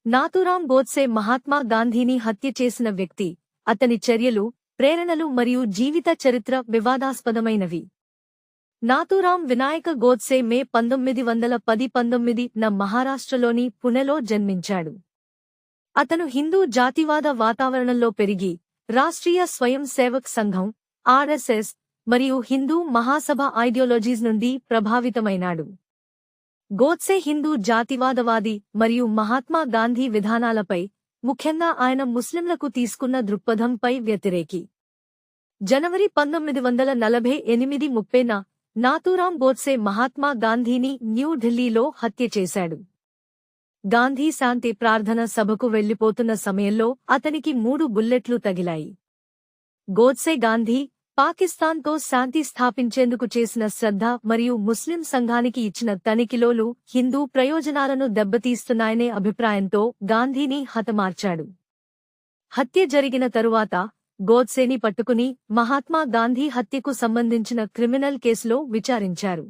నాథూరాం గోడ్సే మహాత్మా గాంధీని హత్య చేసిన వ్యక్తి, అతని చర్యలు, ప్రేరణలు మరియు జీవిత చరిత్ర వివాదాస్పదమైనవి. నాథూరాం వినాయక గోడ్సే మే 1919 మహారాష్ట్రలోని పుణెలో జన్మించాడు. అతను హిందూ జాతివాద వాతావరణంలో పెరిగి, రాష్ట్రీయ స్వయం సేవక్ సంఘం (ఆర్ఎస్ఎస్) మరియు హిందూ మహాసభ ఐడియాలజీస్ నుండి ప్రభావితమైనాడు. గోడ్సే హిందూ జాతివాదవాది మరియు మహాత్మా గాంధీ విధానాలపై, ముఖ్యంగా ఆయన ముస్లింలకు తీసుకున్న దృక్పథంపై వ్యతిరేకి. జనవరి 1948 30న నాథూరాం గోడ్సే మహాత్మా గాంధీని న్యూఢిల్లీలో హత్య చేశాడు. గాంధీ శాంతి ప్రార్థన సభకు వెళ్లిపోతున్న సమయంలో అతనికి 3 బుల్లెట్లు తగిలాయి. గోడ్సే గాంధీ, పాకిస్తాన్తో శాంతి స్థాపించేందుకు చేసిన శ్రద్ధ మరియు ముస్లిం సంఘానికి ఇచ్చిన తనిఖీలోలు హిందూ ప్రయోజనాలను దెబ్బతీస్తున్నాయనే అభిప్రాయంతో గాంధీని హతమార్చాడు. హత్య జరిగిన తరువాత గోడ్సేని పట్టుకుని మహాత్మా గాంధీ హత్యకు సంబంధించిన క్రిమినల్ కేసులో విచారించారు.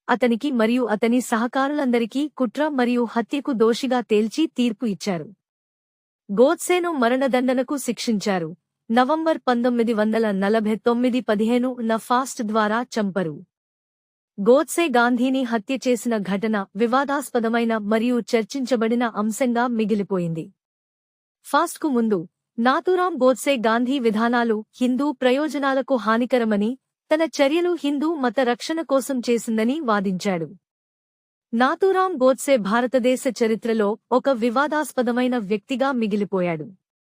అతనికి మరియు అతని సహకారులందరికీ కుట్ర మరియు హత్యకు దోషిగా తేల్చి తీర్పు ఇచ్చారు. గోడ్సేను మరణదండనకు శిక్షించారు. నవంబర్ 1949 15న ఫాస్ట్ ద్వారా చంపరు. గోడ్సే గాంధీని హత్య చేసిన ఘటన వివాదాస్పదమైన మరియు చర్చించబడిన అంశంగా మిగిలిపోయింది. ఫాస్ట్కు ముందు, నాథూరాం గోడ్సే గాంధీ విధానాలు హిందూ ప్రయోజనాలకు హానికరమని, తన చర్యలు హిందూ మత రక్షణ కోసం చేసిందని వాదించాడు. నాథూరాం గోడ్సే భారతదేశ చరిత్రలో ఒక వివాదాస్పదమైన వ్యక్తిగా మిగిలిపోయాడు.